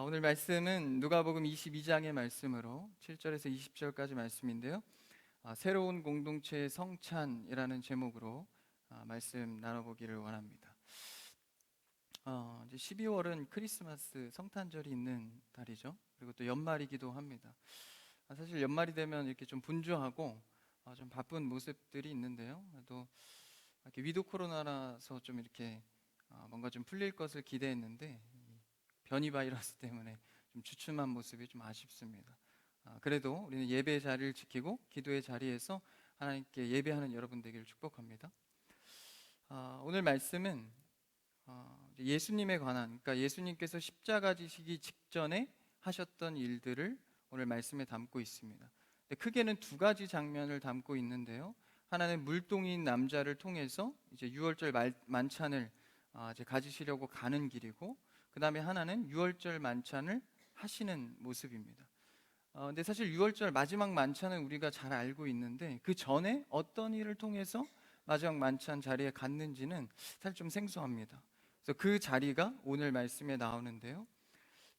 오늘 말씀은 누가복음 22장의 말씀으로 7절에서 20절까지 말씀인데요. 새로운 공동체의 성찬이라는 제목으로 말씀 나눠보기를 원합니다. 이제 12월은 크리스마스 성탄절이 있는 달이죠. 그리고 또 연말이기도 합니다. 사실 연말이 되면 이렇게 좀 분주하고 좀 바쁜 모습들이 있는데요. 또 이렇게 위드 코로나라서 좀 이렇게 뭔가 좀 풀릴 것을 기대했는데 변이 바이러스 때문에 좀 주춤한 모습이 좀 아쉽습니다. 그래도 우리는 예배의 자리를 지키고 기도의 자리에서 하나님께 예배하는 여러분 되기를 축복합니다. 오늘 말씀은 예수님에 관한, 그러니까 예수님께서 십자가 지시기 직전에 하셨던 일들을 오늘 말씀에 담고 있습니다. 크게는 두 가지 장면을 담고 있는데요. 하나는 물동인 남자를 통해서 이제 유월절 만찬을 이제 가지시려고 가는 길이고, 그 다음에 하나는 유월절 만찬을 하시는 모습입니다. 근데 사실 유월절 마지막 만찬은 우리가 잘 알고 있는데 그 전에 어떤 일을 통해서 마지막 만찬 자리에 갔는지는 사실 좀 생소합니다. 그래서 그 자리가 오늘 말씀에 나오는데요.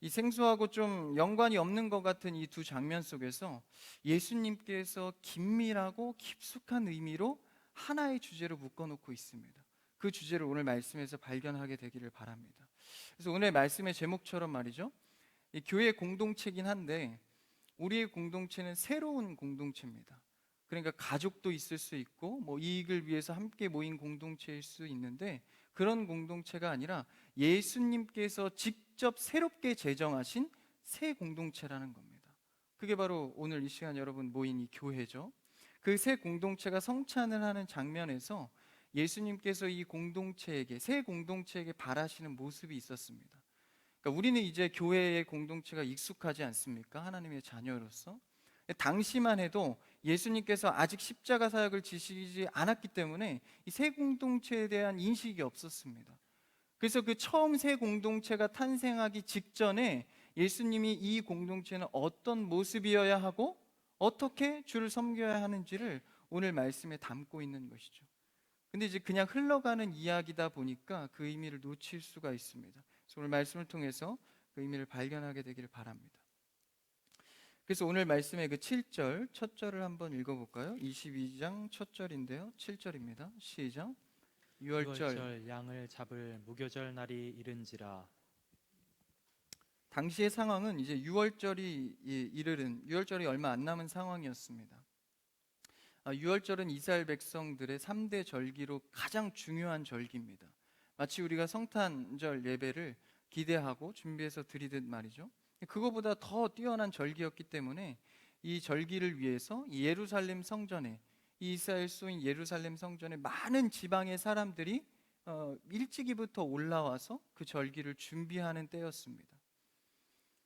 이 생소하고 좀 연관이 없는 것 같은 이 두 장면 속에서 예수님께서 긴밀하고 깊숙한 의미로 하나의 주제로 묶어놓고 있습니다. 그 주제를 오늘 말씀에서 발견하게 되기를 바랍니다. 그래서 오늘 말씀의 제목처럼 말이죠, 이 교회 공동체긴 한데 우리의 공동체는 새로운 공동체입니다. 그러니까 가족도 있을 수 있고 뭐 이익을 위해서 함께 모인 공동체일 수 있는데, 그런 공동체가 아니라 예수님께서 직접 새롭게 제정하신 새 공동체라는 겁니다. 그게 바로 오늘 이 시간 여러분 모인 이 교회죠. 그 새 공동체가 성찬을 하는 장면에서 예수님께서 이 공동체에게, 새 공동체에게 바라시는 모습이 있었습니다. 그러니까 우리는 이제 교회의 공동체가 익숙하지 않습니까? 하나님의 자녀로서. 당시만 해도 예수님께서 아직 십자가 사역을 지시지 않았기 때문에 이 새 공동체에 대한 인식이 없었습니다. 그래서 그 처음 새 공동체가 탄생하기 직전에 예수님이 이 공동체는 어떤 모습이어야 하고 어떻게 주를 섬겨야 하는지를 오늘 말씀에 담고 있는 것이죠. 근데 이제 그냥 흘러가는 이야기다 보니까 그 의미를 놓칠 수가 있습니다. 그래서 오늘 말씀을 통해서 그 의미를 발견하게 되기를 바랍니다. 그래서 오늘 말씀의 그 7절 첫 절을 한번 읽어볼까요? 22장 첫 절인데요, 7절입니다. 시작. 유월절, 유월절 양을 잡을 무교절 날이 이른지라. 당시의 상황은 이제 유월절이 얼마 안 남은 상황이었습니다. 유월절은 이스라엘 백성들의 3대 절기로 가장 중요한 절기입니다. 마치 우리가 성탄절 예배를 기대하고 준비해서 드리듯 말이죠. 그거보다 더 뛰어난 절기였기 때문에 이 절기를 위해서 예루살렘 성전에, 이 이스라엘 수도인 예루살렘 성전에 많은 지방의 사람들이 일찍이부터 올라와서 그 절기를 준비하는 때였습니다.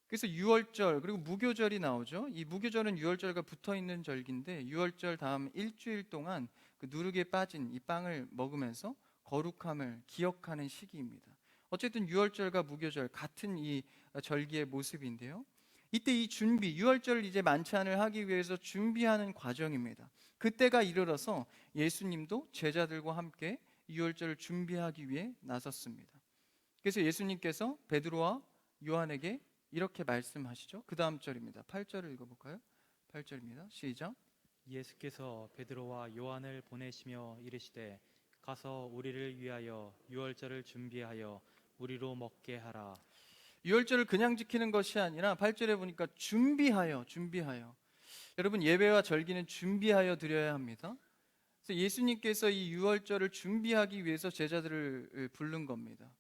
그래서 유월절 그리고 무교절이 나오죠. 이 무교절은 유월절과 붙어 있는 절기인데 유월절 다음 일주일 동안 그 누룩에 빠진 이 빵을 먹으면서 거룩함을 기억하는 시기입니다. 어쨌든 유월절과 무교절 같은 이 절기의 모습인데요. 이때 이 유월절 이제 만찬을 하기 위해서 준비하는 과정입니다. 그때가 이르러서 예수님도 제자들과 함께 유월절을 준비하기 위해 나섰습니다. 그래서 예수님께서 베드로와 요한에게 이렇게 말씀하시죠. 그 다음 절입니다. 8절을 읽어볼까요? 8절입니다. 시작. 예수께서 베드로와 요한을 보내시며 이르시되 가서 우리를 위하여 유월절을 준비하여 우리로 먹게 하라. 유월절을 그냥 지키는 것이 아니라 8절에 보니까 준비하여. 여러분, 예배와 절기는 준비하여 드려야 합니다. 그래서 예수님께서 이 유월절을 준비하기 위해서 제자들을 부른 겁니다.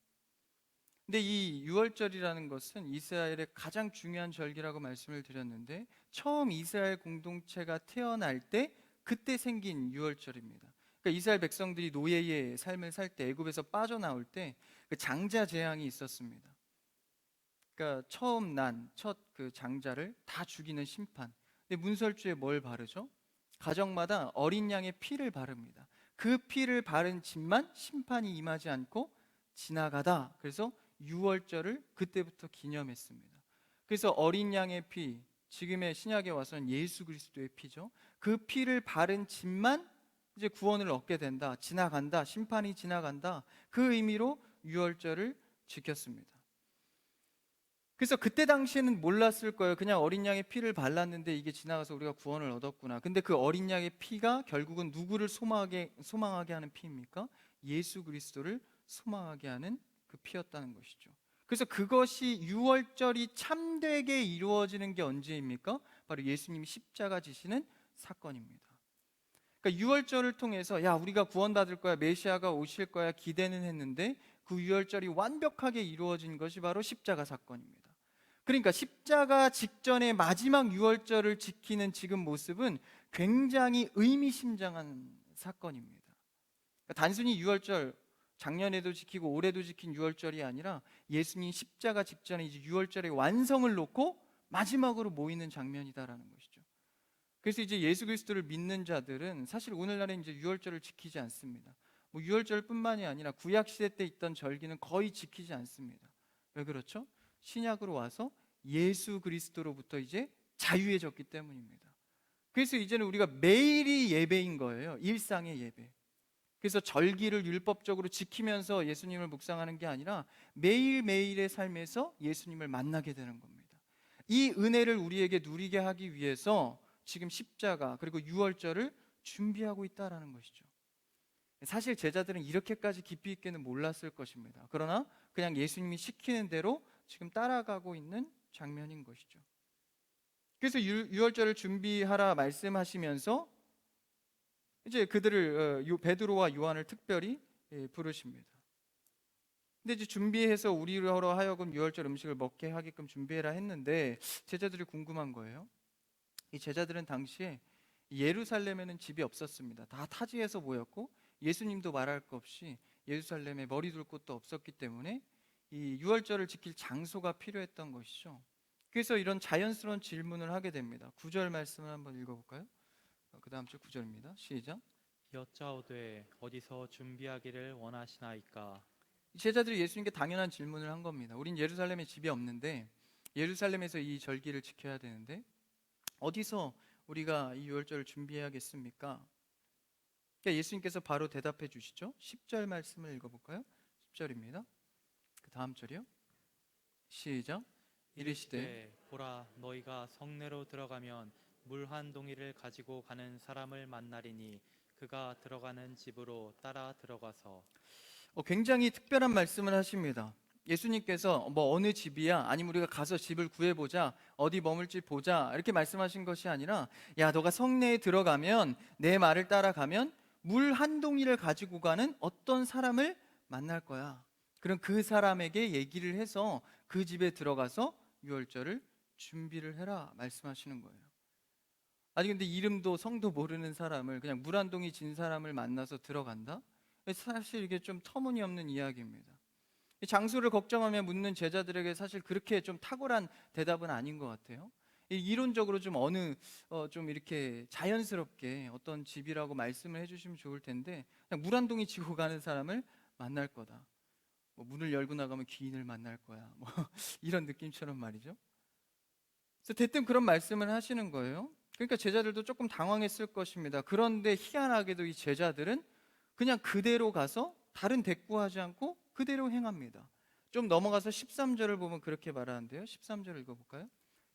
근데 이 유월절이라는 것은 이스라엘의 가장 중요한 절기라고 말씀을 드렸는데, 처음 이스라엘 공동체가 태어날 때 그때 생긴 유월절입니다. 그러니까 이스라엘 백성들이 노예의 삶을 살 때, 애굽에서 빠져나올 때 그 장자 재앙이 있었습니다. 그러니까 처음 난 첫 그 장자를 다 죽이는 심판. 근데 문설주에 뭘 바르죠? 가정마다 어린 양의 피를 바릅니다. 그 피를 바른 집만 심판이 임하지 않고 지나가다. 그래서 유월절을 그때부터 기념했습니다. 그래서 어린 양의 피, 지금의 신약에 와서는 예수 그리스도의 피죠. 그 피를 바른 집만 이제 구원을 얻게 된다. 지나간다. 심판이 지나간다. 그 의미로 유월절을 지켰습니다. 그래서 그때 당시에는 몰랐을 거예요. 그냥 어린 양의 피를 발랐는데 이게 지나가서 우리가 구원을 얻었구나. 근데 그 어린 양의 피가 결국은 누구를 소망하게 하는 피입니까? 예수 그리스도를 소망하게 하는 그 피였다는 것이죠. 그래서 그것이 유월절이 참되게 이루어지는 게 언제입니까? 바로 예수님이 십자가 지시는 사건입니다. 그러니까 유월절을 통해서 야, 우리가 구원받을 거야, 메시아가 오실 거야 기대는 했는데 그 유월절이 완벽하게 이루어진 것이 바로 십자가 사건입니다. 그러니까 십자가 직전의 마지막 유월절을 지키는 지금 모습은 굉장히 의미심장한 사건입니다. 그러니까 단순히 유월절, 작년에도 지키고 올해도 지킨 유월절이 아니라 예수님 십자가 직전에 이제 유월절의 완성을 놓고 마지막으로 모이는 장면이다라는 것이죠. 그래서 이제 예수 그리스도를 믿는 자들은 사실 오늘날에 이제 유월절을 지키지 않습니다. 뭐 유월절뿐만이 아니라 구약 시대 때 있던 절기는 거의 지키지 않습니다. 왜 그렇죠? 신약으로 와서 예수 그리스도로부터 이제 자유해졌기 때문입니다. 그래서 이제는 우리가 매일이 예배인 거예요. 일상의 예배. 그래서 절기를 율법적으로 지키면서 예수님을 묵상하는 게 아니라 매일매일의 삶에서 예수님을 만나게 되는 겁니다. 이 은혜를 우리에게 누리게 하기 위해서 지금 십자가 그리고 유월절을 준비하고 있다라는 것이죠. 사실 제자들은 이렇게까지 깊이 있게는 몰랐을 것입니다. 그러나 그냥 예수님이 시키는 대로 지금 따라가고 있는 장면인 것이죠. 그래서 유월절을 준비하라 말씀하시면서 이제 그들을 베드로와 요한을 특별히 부르십니다. 근데 이제 준비해서 우리로 하여금 유월절 음식을 먹게 하게끔 준비해라 했는데 제자들이 궁금한 거예요. 이 제자들은 당시에 예루살렘에는 집이 없었습니다. 다 타지에서 모였고 예수님도 말할 것 없이 예루살렘에 머리 둘 곳도 없었기 때문에 이 유월절을 지킬 장소가 필요했던 것이죠. 그래서 이런 자연스러운 질문을 하게 됩니다. 9절 말씀을 한번 읽어볼까요? 그 다음 주 9절입니다. 시작. 여짜오되 어디서 준비하기를 원하시나이까. 제자들이 예수님께 당연한 질문을 한 겁니다. 우린 예루살렘에 집이 없는데 예루살렘에서 이 절기를 지켜야 되는데 어디서 우리가 이 유월절을 준비해야겠습니까? 그러니까 예수님께서 바로 대답해 주시죠. 10절 말씀을 읽어볼까요? 10절입니다. 그 다음 절이요. 시작. 이르시되 보라 너희가 성내로 들어가면 물 한 동이를 가지고 가는 사람을 만나리니 그가 들어가는 집으로 따라 들어가서. 굉장히 특별한 말씀을 하십니다. 예수님께서 뭐 어느 집이야 아니면 우리가 가서 집을 구해보자 어디 머물지 보자 이렇게 말씀하신 것이 아니라 야 너가 성내에 들어가면 내 말을 따라가면 물 한 동이를 가지고 가는 어떤 사람을 만날 거야. 그럼 그 사람에게 얘기를 해서 그 집에 들어가서 유월절을 준비를 해라 말씀하시는 거예요. 아니 근데 이름도 성도 모르는 사람을 그냥 물 한 동이 진 사람을 만나서 들어간다? 사실 이게 좀 터무니없는 이야기입니다. 이 장소를 걱정하며 묻는 제자들에게 사실 그렇게 좀 탁월한 대답은 아닌 것 같아요. 이론적으로 좀 좀 이렇게 자연스럽게 어떤 집이라고 말씀을 해주시면 좋을 텐데 그냥 물 한 동이 지고 가는 사람을 만날 거다. 뭐 문을 열고 나가면 귀인을 만날 거야. 뭐 이런 느낌처럼 말이죠. 그래서 대뜸 그런 말씀을 하시는 거예요. 그러니까 제자들도 조금 당황했을 것입니다. 그런데 희한하게도 이 제자들은 그냥 그대로 가서 다른 대꾸하지 않고 그대로 행합니다. 좀 넘어가서 13절을 보면 그렇게 말하는데요. 13절 읽어볼까요?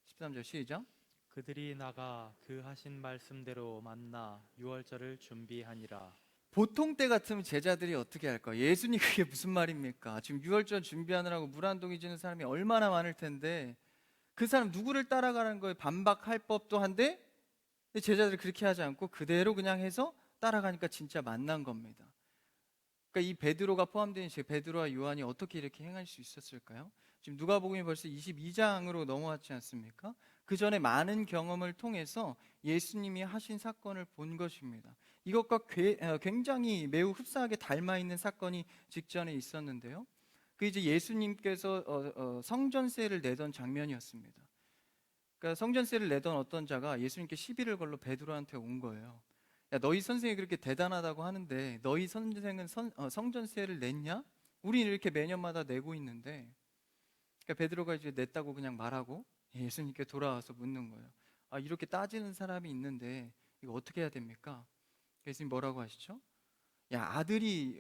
13절 시작. 그들이 나가 그 하신 말씀대로 만나 유월절을 준비하니라. 보통 때 같으면 제자들이 어떻게 할까? 예수님 그게 무슨 말입니까? 지금 유월절 준비하느라고 물 한 동이 지는 사람이 얼마나 많을 텐데 그 사람 누구를 따라가는 거에 반박할 법도 한데 제자들이 그렇게 하지 않고 그대로 그냥 해서 따라가니까 진짜 만난 겁니다. 그러니까 이 베드로가 포함된 베드로와 요한이 어떻게 이렇게 행할 수 있었을까요? 지금 누가복음이 벌써 22장으로 넘어왔지 않습니까? 그 전에 많은 경험을 통해서 예수님이 하신 사건을 본 것입니다. 이것과 굉장히 매우 흡사하게 닮아 있는 사건이 직전에 있었는데요. 그 이제 예수님께서 성전세를 내던 장면이었습니다. 그러니까 성전세를 내던 어떤 자가 예수님께 시비를 걸러 베드로한테 온 거예요. 야, 너희 선생이 그렇게 대단하다고 하는데 너희 선생은 성전세를 냈냐? 우리는 이렇게 매년마다 내고 있는데. 그러니까 베드로가 이제 냈다고 그냥 말하고 예수님께 돌아와서 묻는 거예요. 아, 이렇게 따지는 사람이 있는데 이거 어떻게 해야 됩니까? 예수님 뭐라고 하시죠? 야,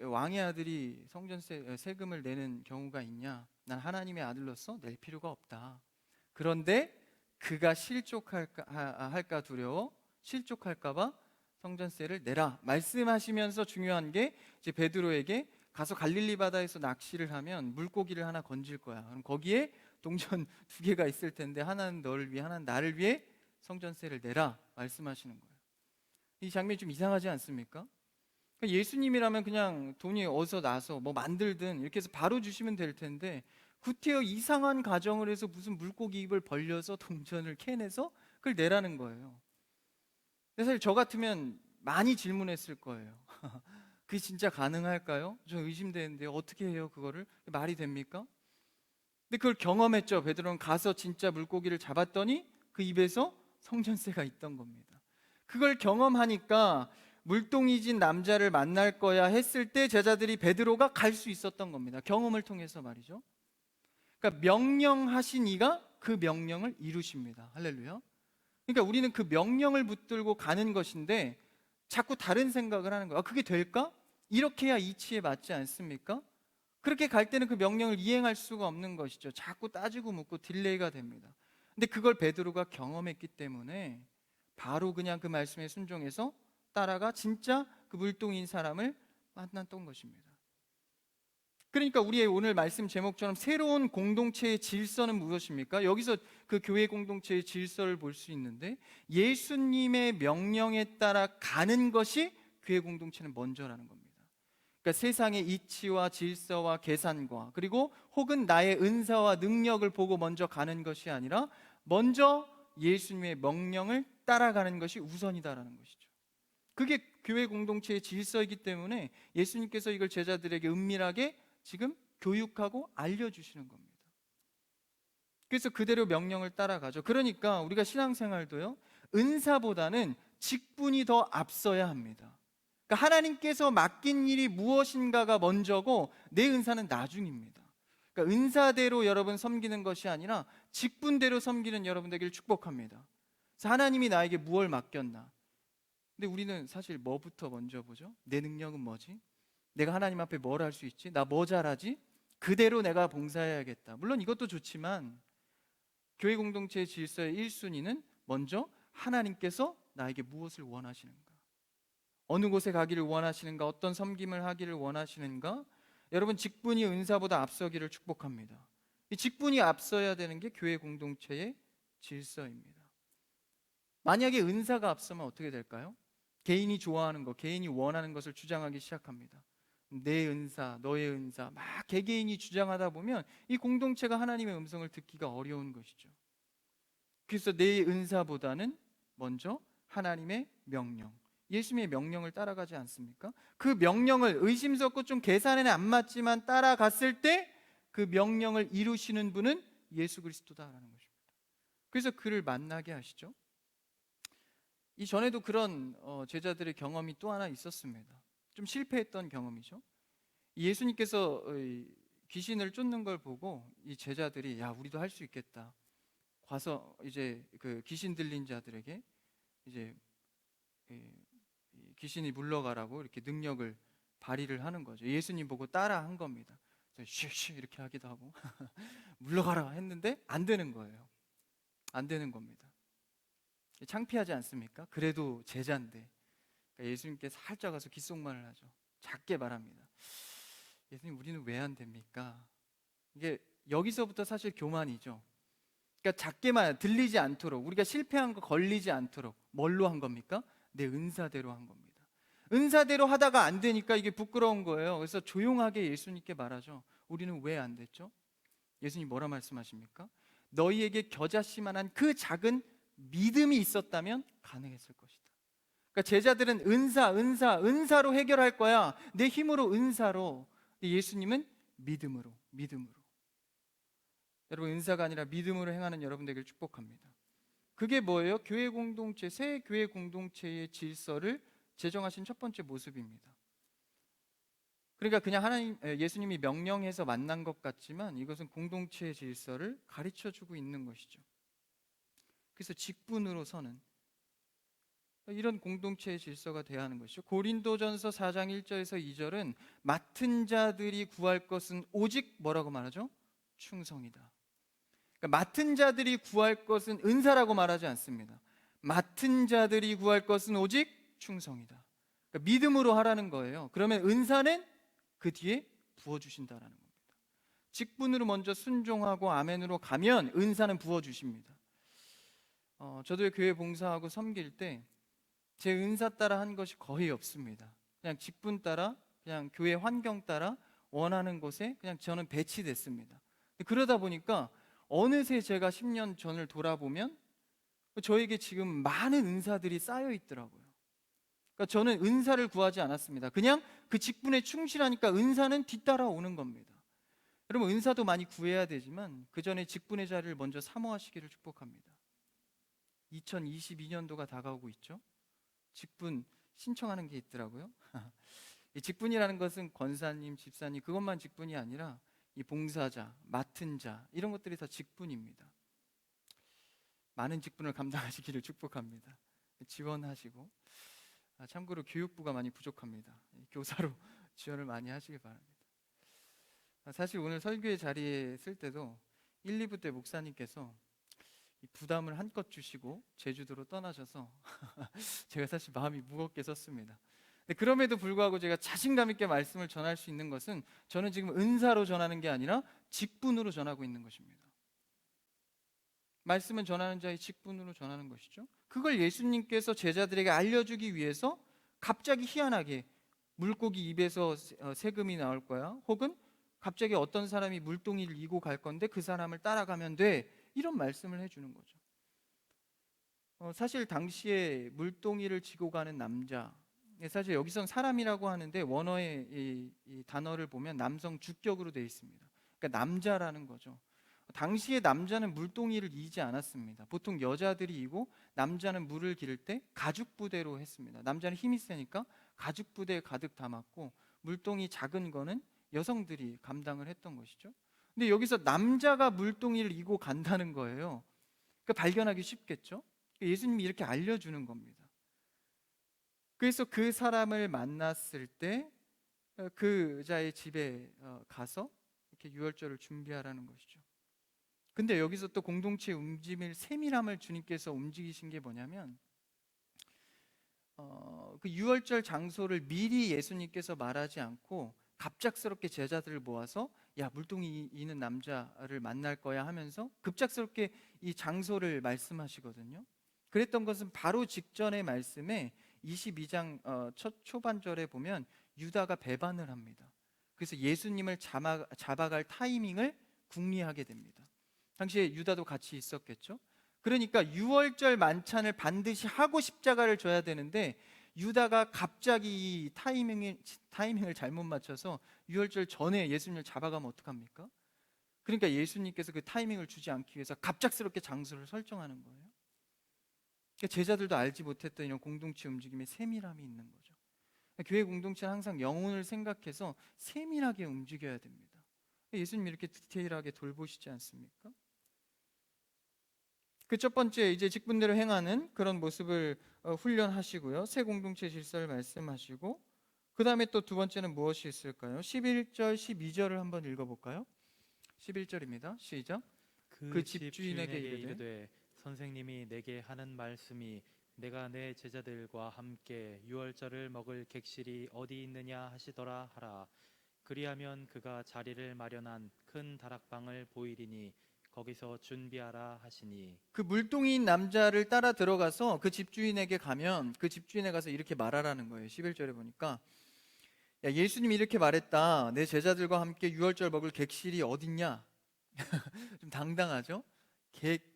왕의 아들이 성전세 세금을 내는 경우가 있냐? 난 하나님의 아들로서 낼 필요가 없다. 그런데 그가 할까 두려워 실족할까 봐 성전세를 내라 말씀하시면서 중요한 게 이제 베드로에게 가서 갈릴리 바다에서 낚시를 하면 물고기를 하나 건질 거야. 그럼 거기에 동전 두 개가 있을 텐데 하나는 너를 위해 하나는 나를 위해 성전세를 내라 말씀하시는 거예요. 이 장면이 좀 이상하지 않습니까? 그러니까 예수님이라면 그냥 돈이 어디서 나서 뭐 만들든 이렇게 해서 바로 주시면 될 텐데 구태여 이상한 가정을 해서 무슨 물고기 입을 벌려서 동전을 캐내서 그걸 내라는 거예요. 근데 사실 저 같으면 많이 질문했을 거예요. 그게 진짜 가능할까요? 저 의심되는데 어떻게 해요 그거를? 말이 됩니까? 근데 그걸 경험했죠. 베드로는 가서 진짜 물고기를 잡았더니 그 입에서 성전세가 있던 겁니다. 그걸 경험하니까 물동이진 남자를 만날 거야 했을 때 제자들이 베드로가 갈 수 있었던 겁니다. 경험을 통해서 말이죠. 그러니까 명령하신 이가 그 명령을 이루십니다. 할렐루야. 그러니까 우리는 그 명령을 붙들고 가는 것인데 자꾸 다른 생각을 하는 거야. 그게 될까? 이렇게 해야 이치에 맞지 않습니까? 그렇게 갈 때는 그 명령을 이행할 수가 없는 것이죠. 자꾸 따지고 묻고 딜레이가 됩니다. 근데 그걸 베드로가 경험했기 때문에 바로 그냥 그 말씀에 순종해서 따라가 진짜 그 물동인 사람을 만났던 것입니다. 그러니까 우리의 오늘 말씀 제목처럼 새로운 공동체의 질서는 무엇입니까? 여기서 그 교회 공동체의 질서를 볼 수 있는데 예수님의 명령에 따라 가는 것이 교회 공동체는 먼저라는 겁니다. 그러니까 세상의 이치와 질서와 계산과 그리고 혹은 나의 은사와 능력을 보고 먼저 가는 것이 아니라 먼저 예수님의 명령을 따라가는 것이 우선이다라는 것이죠. 그게 교회 공동체의 질서이기 때문에 예수님께서 이걸 제자들에게 은밀하게 지금 교육하고 알려주시는 겁니다. 그래서 그대로 명령을 따라가죠. 그러니까 우리가 신앙생활도요, 은사보다는 직분이 더 앞서야 합니다. 그러니까 하나님께서 맡긴 일이 무엇인가가 먼저고 내 은사는 나중입니다. 그러니까 은사대로 여러분 섬기는 것이 아니라 직분대로 섬기는 여러분 되기를 축복합니다. 그래서 하나님이 나에게 무엇을 맡겼나? 근데 우리는 사실 뭐부터 먼저 보죠? 내 능력은 뭐지? 내가 하나님 앞에 뭘 할 수 있지? 나 뭐 잘하지? 그대로 내가 봉사해야겠다. 물론 이것도 좋지만 교회 공동체의 질서의 1순위는 먼저 하나님께서 나에게 무엇을 원하시는가? 어느 곳에 가기를 원하시는가? 어떤 섬김을 하기를 원하시는가? 여러분 직분이 은사보다 앞서기를 축복합니다. 이 직분이 앞서야 되는 게 교회 공동체의 질서입니다. 만약에 은사가 앞서면 어떻게 될까요? 개인이 좋아하는 것, 개인이 원하는 것을 주장하기 시작합니다. 내 은사, 너의 은사 막 개개인이 주장하다 보면 이 공동체가 하나님의 음성을 듣기가 어려운 것이죠. 그래서 내 은사보다는 먼저 하나님의 명령, 예수님의 명령을 따라가지 않습니까? 그 명령을 의심스럽고 좀 계산에는 안 맞지만 따라갔을 때 그 명령을 이루시는 분은 예수 그리스도다라는 것입니다. 그래서 그를 만나게 하시죠. 이전에도 그런 제자들의 경험이 또 하나 있었습니다. 좀 실패했던 경험이죠. 예수님께서 귀신을 쫓는 걸 보고 이 제자들이 야 우리도 할 수 있겠다. 가서 이제 그 귀신 들린 자들에게 이제 귀신이 물러가라고 이렇게 능력을 발휘를 하는 거죠. 예수님 보고 따라 한 겁니다. 쉬쉬 이렇게 하기도 하고 물러가라 했는데 안 되는 거예요. 안 되는 겁니다. 창피하지 않습니까? 그래도 제자인데 그러니까 예수님께 살짝 가서 귓속말을 하죠. 작게 말합니다. 예수님 우리는 왜 안 됩니까? 이게 여기서부터 사실 교만이죠. 그러니까 작게만 들리지 않도록 우리가 실패한 거 걸리지 않도록 뭘로 한 겁니까? 내 은사대로 한 겁니다. 은사대로 하다가 안 되니까 이게 부끄러운 거예요. 그래서 조용하게 예수님께 말하죠. 우리는 왜 안 됐죠? 예수님 뭐라 말씀하십니까? 너희에게 겨자씨만한 그 작은 믿음이 있었다면 가능했을 것이다. 그러니까 제자들은 은사로 해결할 거야. 내 힘으로 은사로. 예수님은 믿음으로. 여러분 은사가 아니라 믿음으로 행하는 여러분 되기를 축복합니다. 그게 뭐예요? 교회 공동체, 새 교회 공동체의 질서를 제정하신 첫 번째 모습입니다. 그러니까 그냥 예수님이 명령해서 만난 것 같지만 이것은 공동체의 질서를 가르쳐주고 있는 것이죠. 그래서 직분으로 서는 이런 공동체의 질서가 돼야 하는 것이죠. 고린도전서 4장 1절에서 2절은 맡은 자들이 구할 것은 오직 뭐라고 말하죠? 충성이다. 그러니까 맡은 자들이 구할 것은 은사라고 말하지 않습니다. 맡은 자들이 구할 것은 오직 충성이다. 그러니까 믿음으로 하라는 거예요. 그러면 은사는 그 뒤에 부어주신다라는 겁니다. 직분으로 먼저 순종하고 아멘으로 가면 은사는 부어주십니다. 저도 교회 봉사하고 섬길 때 제 은사 따라 한 것이 거의 없습니다. 그냥 직분 따라, 그냥 교회 환경 따라 원하는 곳에 그냥 저는 배치됐습니다. 그러다 보니까 어느새 제가 10년 전을 돌아보면 저에게 지금 많은 은사들이 쌓여 있더라고요. 그러니까 저는 은사를 구하지 않았습니다. 그냥 그 직분에 충실하니까 은사는 뒤따라오는 겁니다. 여러분, 은사도 많이 구해야 되지만 그 전에 직분의 자리를 먼저 사모하시기를 축복합니다. 2022년도가 다가오고 있죠. 직분 신청하는 게 있더라고요. 이 직분이라는 것은 권사님, 집사님 그것만 직분이 아니라 이 봉사자, 맡은 자 이런 것들이 다 직분입니다. 많은 직분을 감당하시기를 축복합니다. 지원하시고, 참고로 교육부가 많이 부족합니다. 교사로 지원을 많이 하시기 바랍니다. 사실 오늘 설교의 자리에 쓸 때도 1, 2부 때 목사님께서 이 부담을 한껏 주시고 제주도로 떠나셔서 제가 사실 마음이 무겁게 썼습니다. 근데 그럼에도 불구하고 제가 자신감 있게 말씀을 전할 수 있는 것은 저는 지금 은사로 전하는 게 아니라 직분으로 전하고 있는 것입니다. 말씀은 전하는 자의 직분으로 전하는 것이죠. 그걸 예수님께서 제자들에게 알려주기 위해서 갑자기 희한하게 물고기 입에서 세금이 나올 거야, 혹은 갑자기 어떤 사람이 물동이를 이고 갈 건데 그 사람을 따라가면 돼, 이런 말씀을 해주는 거죠. 사실 당시에 물동이를 지고 가는 남자, 사실 여기선 사람이라고 하는데 원어의 이 단어를 보면 남성 주격으로 되어 있습니다. 그러니까 남자라는 거죠. 당시에 남자는 물동이를 이지 않았습니다. 보통 여자들이 이고 남자는 물을 기를 때 가죽 부대로 했습니다. 남자는 힘이 세니까 가죽 부대에 가득 담았고 물동이 작은 거는 여성들이 감당을 했던 것이죠. 근데 여기서 남자가 물동이를 이고 간다는 거예요. 그러니까 발견하기 쉽겠죠. 예수님이 이렇게 알려주는 겁니다. 그래서 그 사람을 만났을 때 그 여자의 집에 가서 이렇게 유월절을 준비하라는 것이죠. 근데 여기서 또 공동체의 움직임을, 세밀함을 주님께서 움직이신 게 뭐냐면 그 유월절 장소를 미리 예수님께서 말하지 않고 갑작스럽게 제자들을 모아서 야, 물동이 이는 남자를 만날 거야 하면서 급작스럽게 이 장소를 말씀하시거든요. 그랬던 것은 바로 직전의 말씀에 22장 첫 초반절에 보면 유다가 배반을 합니다. 그래서 예수님을 잡아갈 타이밍을 궁리하게 됩니다. 당시에 유다도 같이 있었겠죠. 그러니까 유월절 만찬을 반드시 하고 십자가를 져야 되는데 유다가 갑자기 이 타이밍을 잘못 맞춰서 유월절 전에 예수님을 잡아가면 어떡합니까? 그러니까 예수님께서 그 타이밍을 주지 않기 위해서 갑작스럽게 장소를 설정하는 거예요. 그러니까 제자들도 알지 못했던 이런 공동체 움직임에 세밀함이 있는 거죠. 교회 공동체는 항상 영혼을 생각해서 세밀하게 움직여야 됩니다. 예수님이 이렇게 디테일하게 돌보시지 않습니까? 그 첫 번째, 이제 직분대로 행하는 그런 모습을 훈련하시고요. 새 공동체 질서를 말씀하시고, 그 다음에 또 두 번째는 무엇이 있을까요? 11절, 12절을 한번 읽어볼까요? 11절입니다. 시작. 그 집주인에게 이르되 선생님이 내게 하는 말씀이 내가 내 제자들과 함께 유월절을 먹을 객실이 어디 있느냐 하시더라 하라. 그리하면 그가 자리를 마련한 큰 다락방을 보이리니 거기서 준비하라 하시니. 그 물동이인 남자를 따라 들어가서 그 집주인에게 가면 그 집주인에 가서 이렇게 말하라는 거예요. 11절에 보니까 야, 예수님이 이렇게 말했다. 내 제자들과 함께 유월절 먹을 객실이 어딨냐? 좀 당당하죠?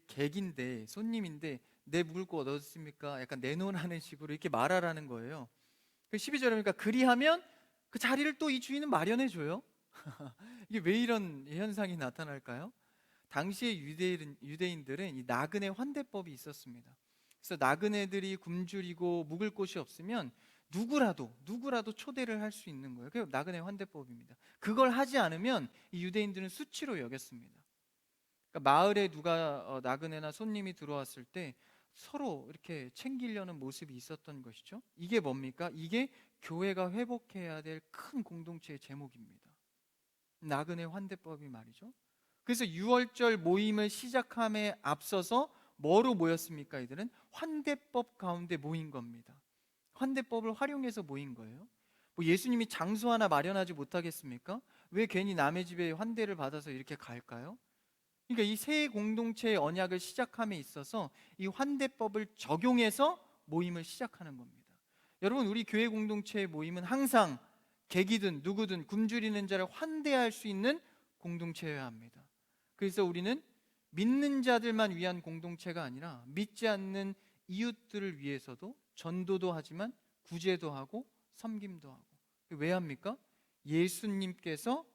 객인데, 손님인데 내 묵을 곳 어딨습니까? 약간 내놓으라는 식으로 이렇게 말하라는 거예요. 12절에 보니까 그리하면 그 자리를 또 이 주인은 마련해 줘요. 이게 왜 이런 현상이 나타날까요? 당시의 유대인들은 이 나그네 환대법이 있었습니다. 그래서 나그네들이 굶주리고 묵을 곳이 없으면 누구라도 초대를 할 수 있는 거예요. 그게 나그네 환대법입니다. 그걸 하지 않으면 이 유대인들은 수치로 여겼습니다. 그러니까 마을에 누가 나그네나 손님이 들어왔을 때 서로 이렇게 챙기려는 모습이 있었던 것이죠. 이게 뭡니까? 이게 교회가 회복해야 될 큰 공동체의 제목입니다. 나그네 환대법이 말이죠. 그래서 유월절 모임을 시작함에 앞서서 뭐로 모였습니까? 이들은 환대법 가운데 모인 겁니다. 환대법을 활용해서 모인 거예요. 뭐 예수님이 장소 하나 마련하지 못하겠습니까? 왜 괜히 남의 집에 환대를 받아서 이렇게 갈까요? 그러니까 이 새 공동체의 언약을 시작함에 있어서 이 환대법을 적용해서 모임을 시작하는 겁니다. 여러분, 우리 교회 공동체의 모임은 항상 객이든 누구든 굶주리는 자를 환대할 수 있는 공동체여야 합니다. 그래서 우리는 믿는 자들만 위한 공동체가 아니라 믿지 않는 이웃들을 위해서도 전도도 하지만 구제도 하고 섬김도 하고. 왜 합니까? 예수님께서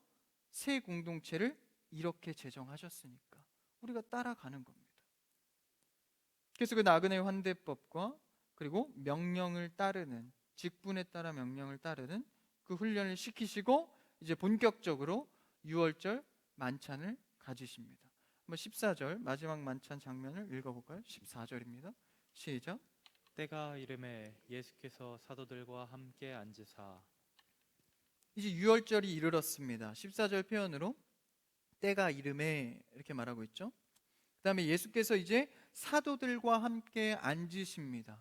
새 공동체를 이렇게 제정하셨으니까 우리가 따라가는 겁니다. 그래서 그 나그네 환대법과 그리고 명령을 따르는, 직분에 따라 명령을 따르는 그 훈련을 시키시고 이제 본격적으로 유월절 만찬을 가지십니다. 한번 14절 마지막 만찬 장면을 읽어볼까요? 14절입니다. 시작. 때가 이름에 예수께서 사도들과 함께 앉으사. 이제 유월절이 이르렀습니다. 14절 표현으로 때가 이름에 이렇게 말하고 있죠. 그 다음에 예수께서 이제 사도들과 함께 앉으십니다.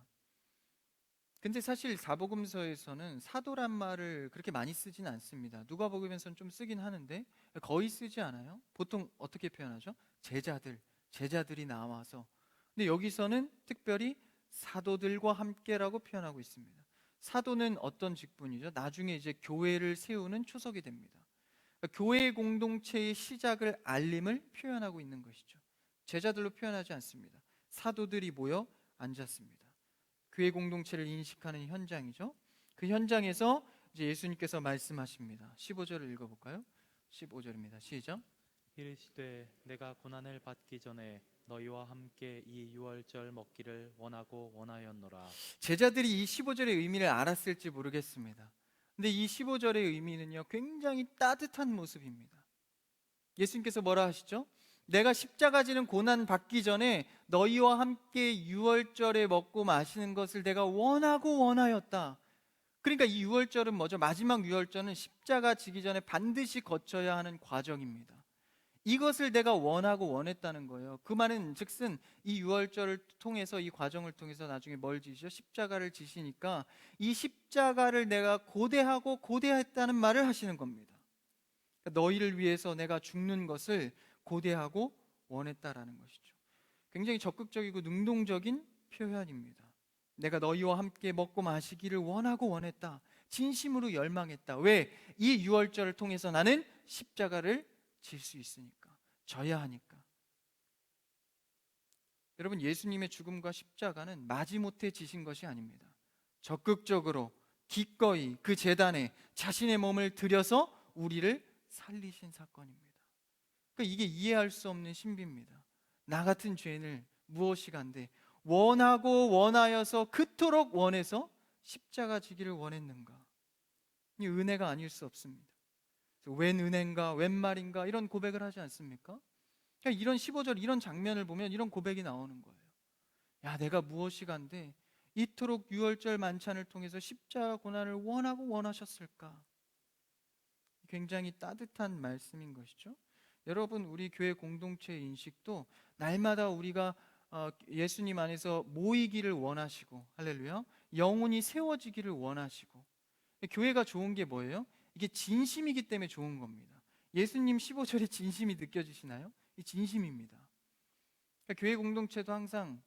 근데 사실 사복음서에서는 사도란 말을 그렇게 많이 쓰진 않습니다. 누가복음에서는 좀 쓰긴 하는데 거의 쓰지 않아요. 보통 어떻게 표현하죠? 제자들이 나와서. 근데 여기서는 특별히 사도들과 함께라고 표현하고 있습니다. 사도는 어떤 직분이죠? 나중에 이제 교회를 세우는 초석이 됩니다. 그러니까 교회 공동체의 시작을 알림을 표현하고 있는 것이죠. 제자들로 표현하지 않습니다. 사도들이 모여 앉았습니다. 교회 공동체를 인식하는 현장이죠. 그 현장에서 이제 예수님께서 말씀하십니다. 15절을 읽어볼까요? 15절입니다. 시작. 이르시되 내가 고난을 받기 전에 너희와 함께 이 유월절 먹기를 원하고 원하였노라. 제자들이 이 15절의 의미를 알았을지 모르겠습니다. 근데 이 15절의 의미는요, 굉장히 따뜻한 모습입니다. 예수님께서 뭐라 하시죠? 내가 십자가 지는 고난 받기 전에 너희와 함께 유월절에 먹고 마시는 것을 내가 원하고 원하였다. 그러니까 이 유월절은 뭐죠? 마지막 유월절은 십자가 지기 전에 반드시 거쳐야 하는 과정입니다. 이것을 내가 원하고 원했다는 거예요. 그 말은 즉슨 이 유월절을 통해서, 이 과정을 통해서 나중에 뭘 지시죠? 십자가를 지시니까 이 십자가를 내가 고대하고 고대했다는 말을 하시는 겁니다. 너희를 위해서 내가 죽는 것을 고대하고 원했다라는 것이죠. 굉장히 적극적이고 능동적인 표현입니다. 내가 너희와 함께 먹고 마시기를 원하고 원했다. 진심으로 열망했다. 왜? 이 유월절을 통해서 나는 십자가를 질 수 있으니까, 져야 하니까. 여러분, 예수님의 죽음과 십자가는 마지못해 지신 것이 아닙니다. 적극적으로 기꺼이 그 제단에 자신의 몸을 들여서 우리를 살리신 사건입니다. 그러니까 이게 이해할 수 없는 신비입니다. 나 같은 죄인을 무엇이간데 원하고 원하여서 그토록 원해서 십자가 지기를 원했는가? 이 은혜가 아닐 수 없습니다. 웬 은혜인가, 웬 말인가, 이런 고백을 하지 않습니까? 그러니까 이런 15절, 이런 장면을 보면 이런 고백이 나오는 거예요. 야, 내가 무엇이간데 이토록 유월절 만찬을 통해서 십자가 고난을 원하고 원하셨을까? 굉장히 따뜻한 말씀인 것이죠. 여러분, 우리 교회 공동체의 인식도 날마다 우리가 예수님 안에서 모이기를 원하시고, 할렐루야, 영혼이 세워지기를 원하시고. 교회가 좋은 게 뭐예요? 이게 진심이기 때문에 좋은 겁니다. 예수님 15절에 진심이 느껴지시나요? 이 진심입니다. 그러니까 교회 공동체도 항상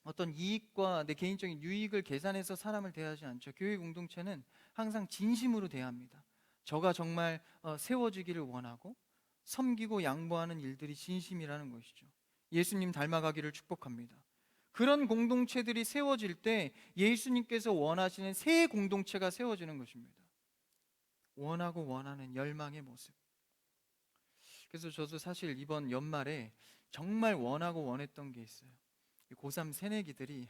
어떤 이익과 내 개인적인 유익을 계산해서 사람을 대하지 않죠. 교회 공동체는 항상 진심으로 대합니다. 저가 정말 세워지기를 원하고 섬기고 양보하는 일들이 진심이라는 것이죠. 예수님 닮아가기를 축복합니다. 그런 공동체들이 세워질 때 예수님께서 원하시는 새 공동체가 세워지는 것입니다. 원하고 원하는 열망의 모습. 그래서 저도 사실 이번 연말에 정말 원하고 원했던 게 있어요. 고3 새내기들이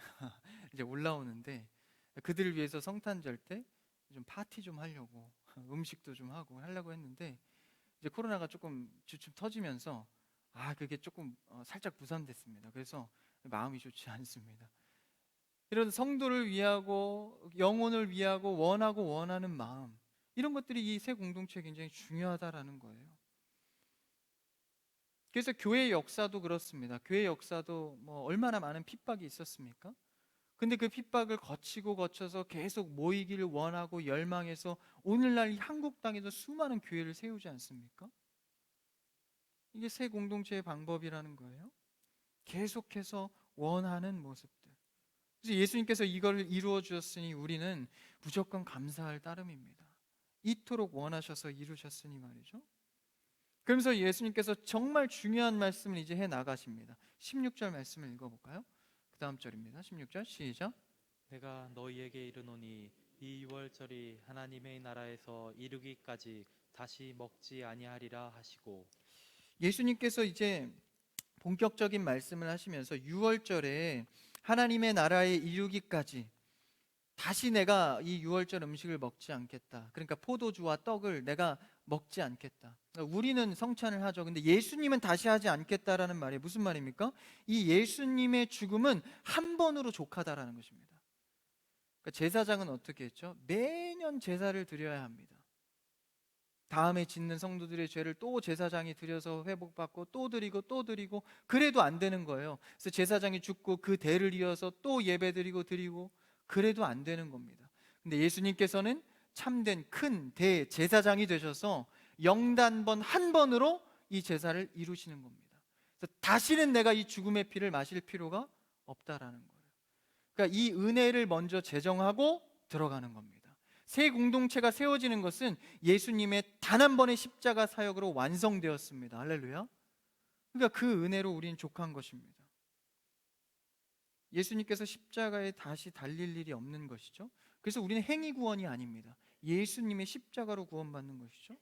이제 올라오는데 그들을 위해서 성탄절 때 좀 파티 좀 하려고, 음식도 좀 하고 하려고 했는데 이제 코로나가 조금 주춤 터지면서 그게 조금 살짝 부산됐습니다. 그래서 마음이 좋지 않습니다. 이런 성도를 위하고 영혼을 위하고 원하고 원하는 마음, 이런 것들이 이 새 공동체에 굉장히 중요하다라는 거예요. 그래서 교회 역사도 그렇습니다. 교회 역사도 뭐 얼마나 많은 핍박이 있었습니까? 근데 그 핍박을 거쳐서 계속 모이기를 원하고 열망해서 오늘날 이 한국 땅에도 수많은 교회를 세우지 않습니까? 이게 새 공동체의 방법이라는 거예요. 계속해서 원하는 모습들. 그래서 예수님께서 이걸 이루어 주셨으니 우리는 무조건 감사할 따름입니다. 이토록 원하셔서 이루셨으니 말이죠. 그러면서 예수님께서 정말 중요한 말씀을 이제 해 나가십니다. 16절 말씀을 읽어볼까요? 그 다음 절입니다. 16절 시작. 내가 너희에게 이르노니 이 유월절이 하나님의 나라에서 이르기까지 다시 먹지 아니하리라 하시고. 예수님께서 이제 본격적인 말씀을 하시면서 6월절에 하나님의 나라에 이르기까지 다시 내가 이 6월절 음식을 먹지 않겠다. 그러니까 포도주와 떡을 내가 먹지 않겠다. 그러니까 우리는 성찬을 하죠. 근데 예수님은 다시 하지 않겠다라는 말이 무슨 말입니까? 이 예수님의 죽음은 한 번으로 족하다라는 것입니다. 그러니까 제사장은 어떻게 했죠? 매년 제사를 드려야 합니다. 다음에 짓는 성도들의 죄를 또 제사장이 드려서 회복받고 또 드리고 또 드리고, 그래도 안 되는 거예요. 그래서 제사장이 죽고 그 대를 이어서 또 예배드리고 드리고, 그래도 안 되는 겁니다. 근데 예수님께서는 참된 큰 대제사장이 되셔서 영단번 한 번으로 이 제사를 이루시는 겁니다. 그래서 다시는 내가 이 죽음의 피를 마실 필요가 없다라는 거예요. 그러니까 이 은혜를 먼저 제정하고 들어가는 겁니다. 새 공동체가 세워지는 것은 예수님의 단 한 번의 십자가 사역으로 완성되었습니다. 할렐루야. 그러니까 그 은혜로 우리는 족한 것입니다. 예수님께서 십자가에 다시 달릴 일이 없는 것이죠. 그래서 우리는 행위 구원이 아닙니다. 예수님의 십자가로 구원받는 것이죠.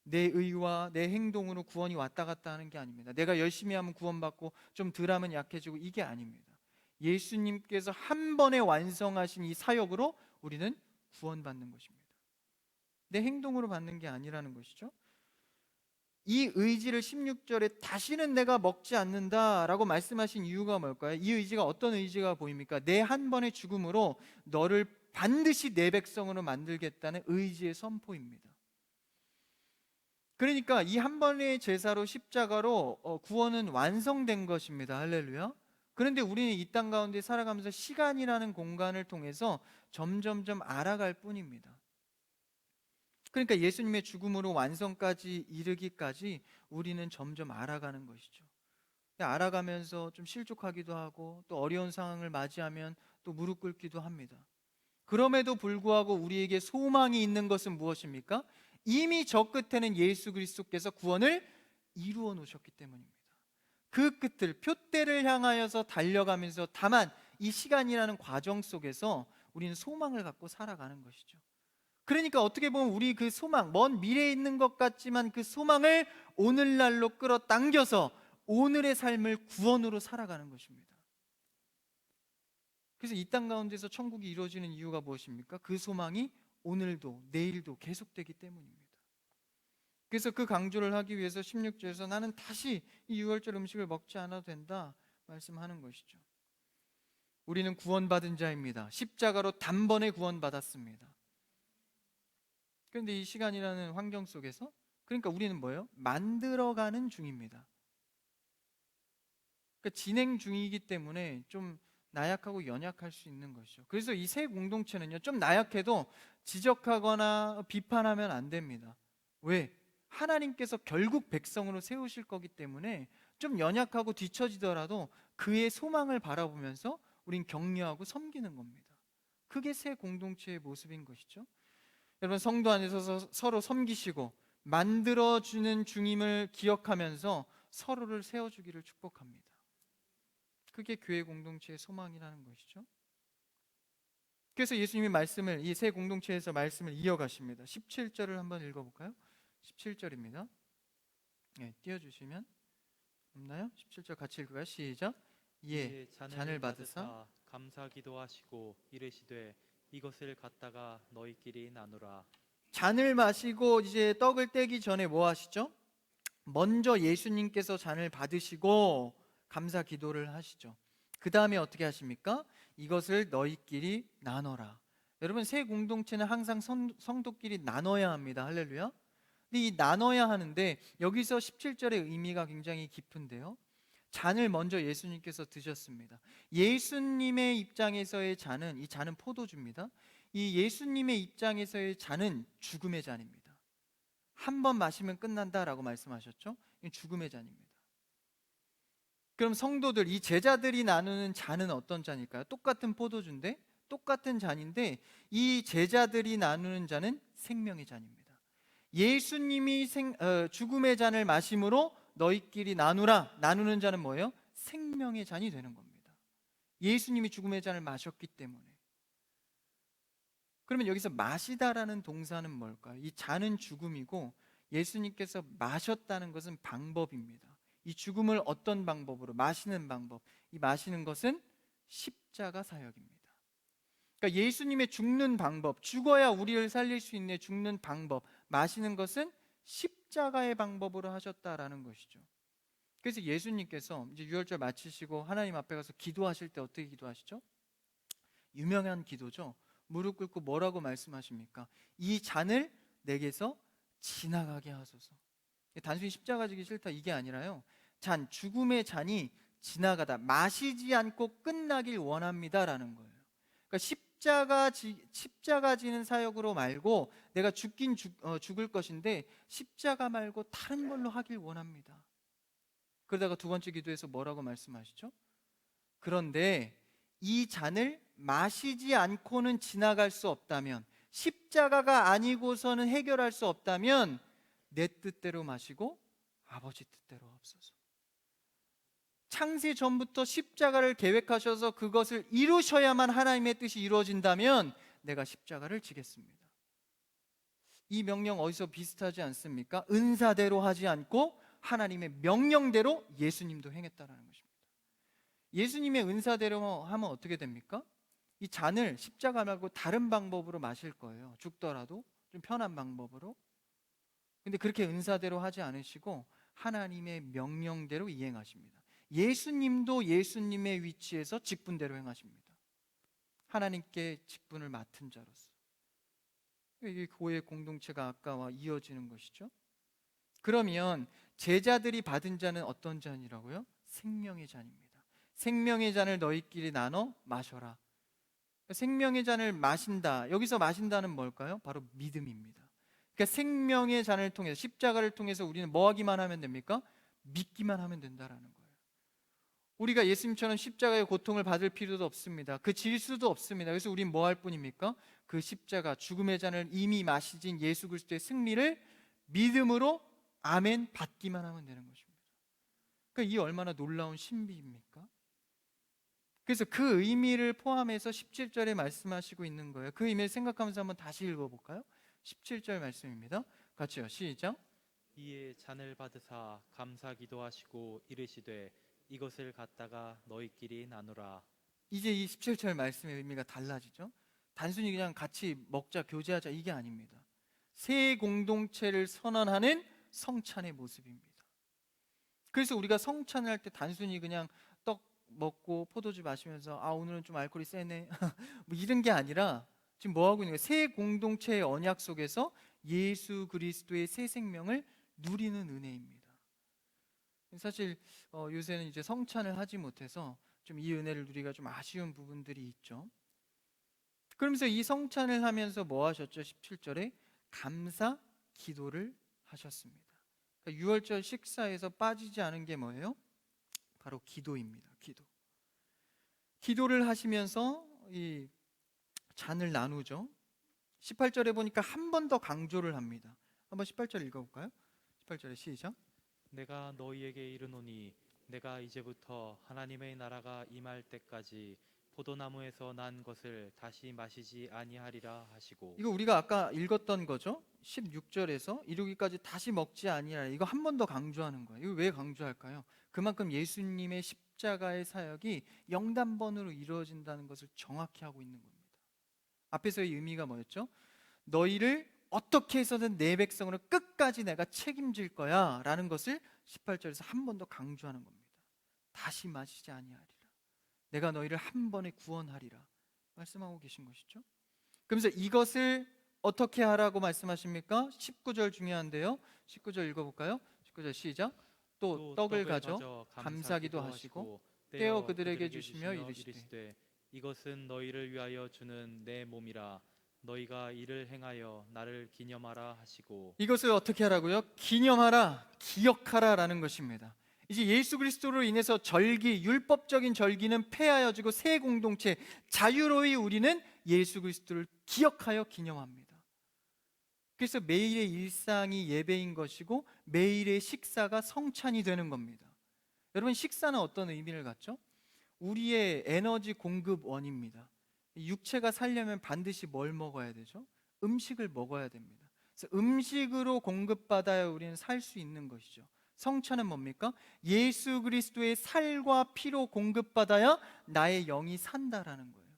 내 의와 내 행동으로 구원이 왔다 갔다 하는 게 아닙니다. 내가 열심히 하면 구원받고 좀 덜하면 약해지고, 이게 아닙니다. 예수님께서 한 번에 완성하신 이 사역으로 우리는 구원받는 것입니다. 내 행동으로 받는 게 아니라는 것이죠. 이 의지를 16절에 다시는 내가 먹지 않는다라고 말씀하신 이유가 뭘까요? 이 의지가 어떤 의지가 보입니까? 내 한 번의 죽음으로 너를 반드시 내 백성으로 만들겠다는 의지의 선포입니다. 그러니까 이 한 번의 제사로, 십자가로 구원은 완성된 것입니다. 할렐루야. 그런데 우리는 이 땅 가운데 살아가면서 시간이라는 공간을 통해서 점점점 알아갈 뿐입니다. 그러니까 예수님의 죽음으로 완성까지 이르기까지 우리는 점점 알아가는 것이죠. 알아가면서 좀 실족하기도 하고, 또 어려운 상황을 맞이하면 또 무릎 꿇기도 합니다. 그럼에도 불구하고 우리에게 소망이 있는 것은 무엇입니까? 이미 저 끝에는 예수 그리스도께서 구원을 이루어 놓으셨기 때문입니다. 그 끝을, 표대를 향하여서 달려가면서 다만 이 시간이라는 과정 속에서 우리는 소망을 갖고 살아가는 것이죠. 그러니까 어떻게 보면 우리 그 소망, 먼 미래에 있는 것 같지만 그 소망을 오늘날로 끌어당겨서 오늘의 삶을 구원으로 살아가는 것입니다. 그래서 이 땅 가운데서 천국이 이루어지는 이유가 무엇입니까? 그 소망이 오늘도 내일도 계속되기 때문입니다. 그래서 그 강조를 하기 위해서 16절에서 나는 다시 이 유월절 음식을 먹지 않아도 된다 말씀하는 것이죠. 우리는 구원받은 자입니다. 십자가로 단번에 구원받았습니다. 그런데 이 시간이라는 환경 속에서, 그러니까 우리는 뭐예요? 만들어가는 중입니다. 그러니까 진행 중이기 때문에 좀 나약하고 연약할 수 있는 것이죠. 그래서 이 새 공동체는요, 좀 나약해도 지적하거나 비판하면 안 됩니다. 왜? 하나님께서 결국 백성으로 세우실 거기 때문에 좀 연약하고 뒤처지더라도 그의 소망을 바라보면서 우린 격려하고 섬기는 겁니다. 그게 새 공동체의 모습인 것이죠. 여러분, 성도 안에서 서로 섬기시고 만들어주는 중임을 기억하면서 서로를 세워주기를 축복합니다. 그게 교회 공동체의 소망이라는 것이죠. 그래서 예수님이 말씀을, 이 새 공동체에서 말씀을 이어가십니다. 17절을 한번 읽어볼까요? 17절입니다. 네, 띄워주시면. 없나요? 17절 같이 읽을까요? 시작. 이에 잔을 받으사 감사 기도하시고 이르시되 이것을 갖다가 너희끼리 나누라. 잔을 마시고 이제 떡을 떼기 전에 뭐 하시죠? 먼저 예수님께서 잔을 받으시고 감사 기도를 하시죠. 그 다음에 어떻게 하십니까? 이것을 너희끼리 나눠라. 여러분, 새 공동체는 항상 성도끼리 나눠야 합니다. 할렐루야. 근데 이 나눠야 하는데 여기서 17절의 의미가 굉장히 깊은데요. 잔을 먼저 예수님께서 드셨습니다. 예수님의 입장에서의 잔은, 이 잔은 포도주입니다. 이 예수님의 입장에서의 잔은 죽음의 잔입니다. 한 번 마시면 끝난다라고 말씀하셨죠? 이 죽음의 잔입니다. 그럼 성도들, 이 제자들이 나누는 잔은 어떤 잔일까요? 똑같은 포도주인데, 똑같은 잔인데, 이 제자들이 나누는 잔은 생명의 잔입니다. 예수님이 죽음의 잔을 마심으로 너희끼리 나누라. 나누는 잔은 뭐예요? 생명의 잔이 되는 겁니다. 예수님이 죽음의 잔을 마셨기 때문에. 그러면 여기서 마시다라는 동사는 뭘까요? 이 잔은 죽음이고 예수님께서 마셨다는 것은 방법입니다. 이 죽음을 어떤 방법으로? 마시는 방법. 이 마시는 것은 십자가 사역입니다. 그러니까 예수님의 죽는 방법, 죽어야 우리를 살릴 수 있는 죽는 방법, 마시는 것은 십자가의 방법으로 하셨다라는 것이죠. 그래서 예수님께서 이제 유월절 마치시고 하나님 앞에 가서 기도하실 때 어떻게 기도하시죠? 유명한 기도죠. 무릎 꿇고 뭐라고 말씀하십니까? 이 잔을 내게서 지나가게 하소서. 단순히 십자가 지기 싫다 이게 아니라요, 잔, 죽음의 잔이 지나가다, 마시지 않고 끝나길 원합니다라는 거예요. 그러니까 십자가 지는 사역으로 말고 내가 죽을 것인데 십자가 말고 다른 걸로 하길 원합니다. 그러다가 두 번째 기도에서 뭐라고 말씀하시죠? 그런데 이 잔을 마시지 않고는 지나갈 수 없다면, 십자가가 아니고서는 해결할 수 없다면 내 뜻대로 마시고 아버지 뜻대로 하옵소서. 창세 전부터 십자가를 계획하셔서 그것을 이루셔야만 하나님의 뜻이 이루어진다면 내가 십자가를 지겠습니다. 이 명령 어디서 비슷하지 않습니까? 은사대로 하지 않고 하나님의 명령대로 예수님도 행했다라는 것입니다. 예수님의 은사대로 하면 어떻게 됩니까? 이 잔을 십자가 말고 다른 방법으로 마실 거예요. 죽더라도 좀 편한 방법으로. 근데 그렇게 은사대로 하지 않으시고 하나님의 명령대로 이행하십니다. 예수님도 예수님의 위치에서 직분대로 행하십니다. 하나님께 직분을 맡은 자로서. 이게 교회 공동체가 아까와 이어지는 것이죠. 그러면 제자들이 받은 잔은 어떤 잔이라고요? 생명의 잔입니다. 생명의 잔을 너희끼리 나눠 마셔라. 생명의 잔을 마신다. 여기서 마신다는 뭘까요? 바로 믿음입니다. 그러니까 생명의 잔을 통해서, 십자가를 통해서 우리는 뭐 하기만 하면 됩니까? 믿기만 하면 된다라는 거예요. 우리가 예수님처럼 십자가의 고통을 받을 필요도 없습니다. 그 질 수도 없습니다. 그래서 우리는 뭐 할 뿐입니까? 그 십자가, 죽음의 잔을 이미 마시진 예수 그리스도의 승리를 믿음으로 아멘 받기만 하면 되는 것입니다. 그러니까 이 얼마나 놀라운 신비입니까? 그래서 그 의미를 포함해서 17절에 말씀하시고 있는 거예요. 그 의미를 생각하면서 한번 다시 읽어볼까요? 17절 말씀입니다. 같이요, 시작. 이에 잔을 받으사 감사 기도하시고 이르시되 이것을 갖다가 너희끼리 나누라. 이제 이 17절 말씀의 의미가 달라지죠. 단순히 그냥 같이 먹자, 교제하자 이게 아닙니다. 새 공동체를 선언하는 성찬의 모습입니다. 그래서 우리가 성찬을 할 때 단순히 그냥 떡 먹고 포도주 마시면서 아 오늘은 좀 알코올이 세네 뭐 이런 게 아니라 지금 뭐 하고 있는 거예요? 새 공동체의 언약 속에서 예수 그리스도의 새 생명을 누리는 은혜입니다. 사실 요새는 이제 성찬을 하지 못해서 좀 이 은혜를 누리기가 좀 아쉬운 부분들이 있죠. 그러면서 이 성찬을 하면서 뭐 하셨죠? 17절에 감사 기도를 하셨습니다. 그러니까 유월절 식사에서 빠지지 않은 게 뭐예요? 바로 기도입니다. 기도를 하시면서 이 잔을 나누죠. 18절에 보니까 한 번 더 강조를 합니다. 한번 18절 읽어볼까요? 18절에 시작. 내가 너희에게 이르노니 내가 이제부터 하나님의 나라가 임할 때까지 포도나무에서 난 것을 다시 마시지 아니하리라 하시고. 이거 우리가 아까 읽었던 거죠. 16절에서 이루기까지 다시 먹지 아니하리라. 이거 한 번 더 강조하는 거예요. 이거 왜 강조할까요? 그만큼 예수님의 십자가의 사역이 영단번으로 이루어진다는 것을 정확히 하고 있는 겁니다. 앞에서의 의미가 뭐였죠? 너희를 어떻게 해서든 내 백성으로 끝까지 내가 책임질 거야 라는 것을 18절에서 한 번 더 강조하는 겁니다. 다시 마시지 아니하리라. 내가 너희를 한 번에 구원하리라 말씀하고 계신 것이죠. 그러면서 이것을 어떻게 하라고 말씀하십니까? 19절 중요한데요. 19절 읽어볼까요? 19절 시작. 또 떡을 가져 감사기도 하시고 떼어 그들에게 주시며 이르시되 이것은 너희를 위하여 주는 내 몸이라. 너희가 이를 행하여 나를 기념하라 하시고. 이것을 어떻게 하라고요? 기념하라, 기억하라 라는 것입니다. 이제 예수 그리스도로 인해서 절기, 율법적인 절기는 폐하여지고 새 공동체, 자유로이 우리는 예수 그리스도를 기억하여 기념합니다. 그래서 매일의 일상이 예배인 것이고 매일의 식사가 성찬이 되는 겁니다. 여러분, 식사는 어떤 의미를 갖죠? 우리의 에너지 공급원입니다. 육체가 살려면 반드시 뭘 먹어야 되죠? 음식을 먹어야 됩니다. 그래서 음식으로 공급받아야 우리는 살 수 있는 것이죠. 성찬은 뭡니까? 예수 그리스도의 살과 피로 공급받아야 나의 영이 산다라는 거예요.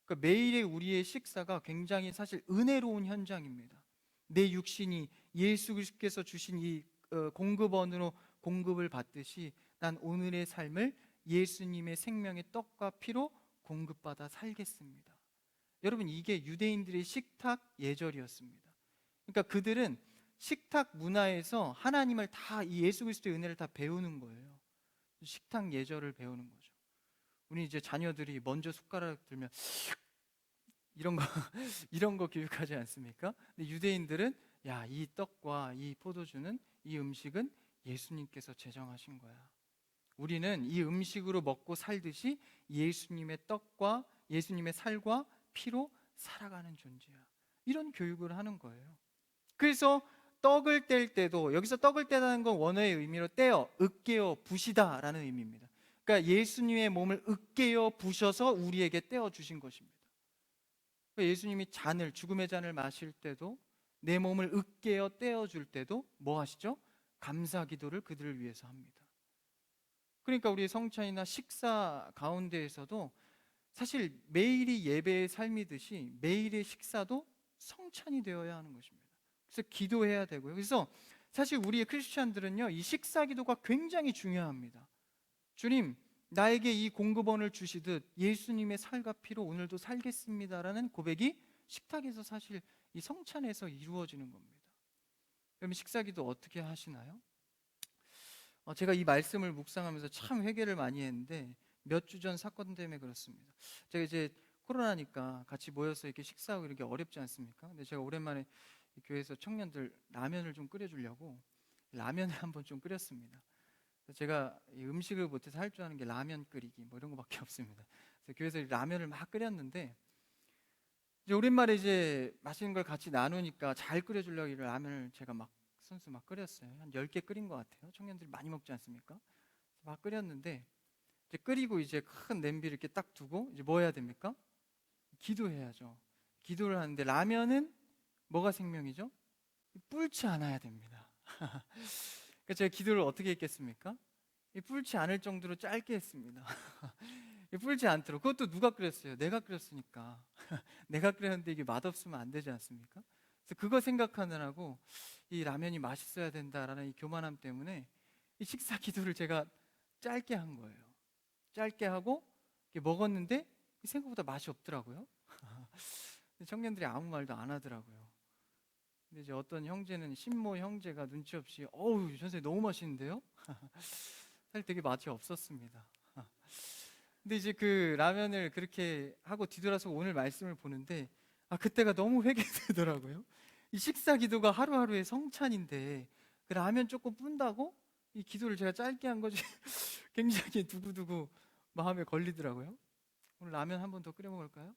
그러니까 매일의 우리의 식사가 굉장히 사실 은혜로운 현장입니다. 내 육신이 예수 그리스도께서 주신 이 공급원으로 공급을 받듯이 난 오늘의 삶을 예수님의 생명의 떡과 피로 공급받아 살겠습니다. 여러분, 이게 유대인들의 식탁 예절이었습니다. 그러니까 그들은 식탁 문화에서 하나님을 다, 이 예수 그리스도의 은혜를 다 배우는 거예요. 식탁 예절을 배우는 거죠. 우리 이제 자녀들이 먼저 숟가락 들면 이런 거 이런 거 교육하지 않습니까? 근데 유대인들은 야, 이 떡과 이 포도주는, 이 음식은 예수님께서 제정하신 거야. 우리는 이 음식으로 먹고 살듯이 예수님의 떡과 예수님의 살과 피로 살아가는 존재야. 이런 교육을 하는 거예요. 그래서 떡을 뗄 때도, 여기서 떡을 떼다는 건 원어의 의미로 떼어, 으깨어, 부시다 라는 의미입니다. 그러니까 예수님의 몸을 으깨어 부셔서 우리에게 떼어 주신 것입니다. 그러니까 예수님이 잔을, 죽음의 잔을 마실 때도, 내 몸을 으깨어 떼어 줄 때도 뭐 하시죠? 감사 기도를 그들을 위해서 합니다. 그러니까 우리 성찬이나 식사 가운데에서도 사실 매일이 예배의 삶이듯이 매일의 식사도 성찬이 되어야 하는 것입니다. 그래서 기도해야 되고요. 그래서 사실 우리 크리스찬들은요, 이 식사 기도가 굉장히 중요합니다. 주님, 나에게 이 공급원을 주시듯 예수님의 살과 피로 오늘도 살겠습니다라는 고백이 식탁에서, 사실 이 성찬에서 이루어지는 겁니다. 그러면 식사 기도 어떻게 하시나요? 제가 이 말씀을 묵상하면서 참 회개를 많이 했는데 몇 주 전 사건 때문에 그렇습니다. 제가 이제 코로나니까 같이 모여서 이렇게 식사하고 이렇게 어렵지 않습니까? 근데 제가 오랜만에 교회에서 청년들 라면을 좀 끓여주려고 라면을 한번 좀 끓였습니다. 그래서 제가 이 음식을 못해서 할 줄 아는 게 라면 끓이기 뭐 이런 거밖에 없습니다. 그래서 교회에서 라면을 막 끓였는데 이제 오랜만에 이제 맛있는 걸 같이 나누니까 잘 끓여주려고 이 라면을 제가 막 선수 막 끓였어요. 한 10개 끓인 것 같아요. 청년들이 많이 먹지 않습니까? 막 끓였는데 이제 끓이고 이제 큰 냄비를 이렇게 딱 두고 이제 뭐 해야 됩니까? 기도해야죠. 기도를 하는데 라면은 뭐가 생명이죠? 불지 않아야 됩니다. 그러니까 제가 기도를 어떻게 했겠습니까? 불지 않을 정도로 짧게 했습니다. 불지 않도록. 그것도 누가 끓였어요? 내가 끓였으니까. 내가 끓였는데 이게 맛없으면 안 되지 않습니까? 그래서 그거 생각하느라고 이 라면이 맛있어야 된다라는 이 교만함 때문에 이 식사 기도를 제가 짧게 한 거예요. 짧게 하고 먹었는데 생각보다 맛이 없더라고요. 청년들이 아무 말도 안 하더라고요. 근데 이제 어떤 형제는, 신모 형제가 눈치 없이 어우 선생님 너무 맛있는데요? 사실 되게 맛이 없었습니다. 근데 이제 그 라면을 그렇게 하고 뒤돌아서 오늘 말씀을 보는데 그때가 너무 회개되더라고요. 이 식사 기도가 하루하루의 성찬인데 그 라면 조금 뿐다고 이 기도를 제가 짧게 한 거지 굉장히 두고두고 마음에 걸리더라고요. 오늘 라면 한 번 더 끓여 먹을까요?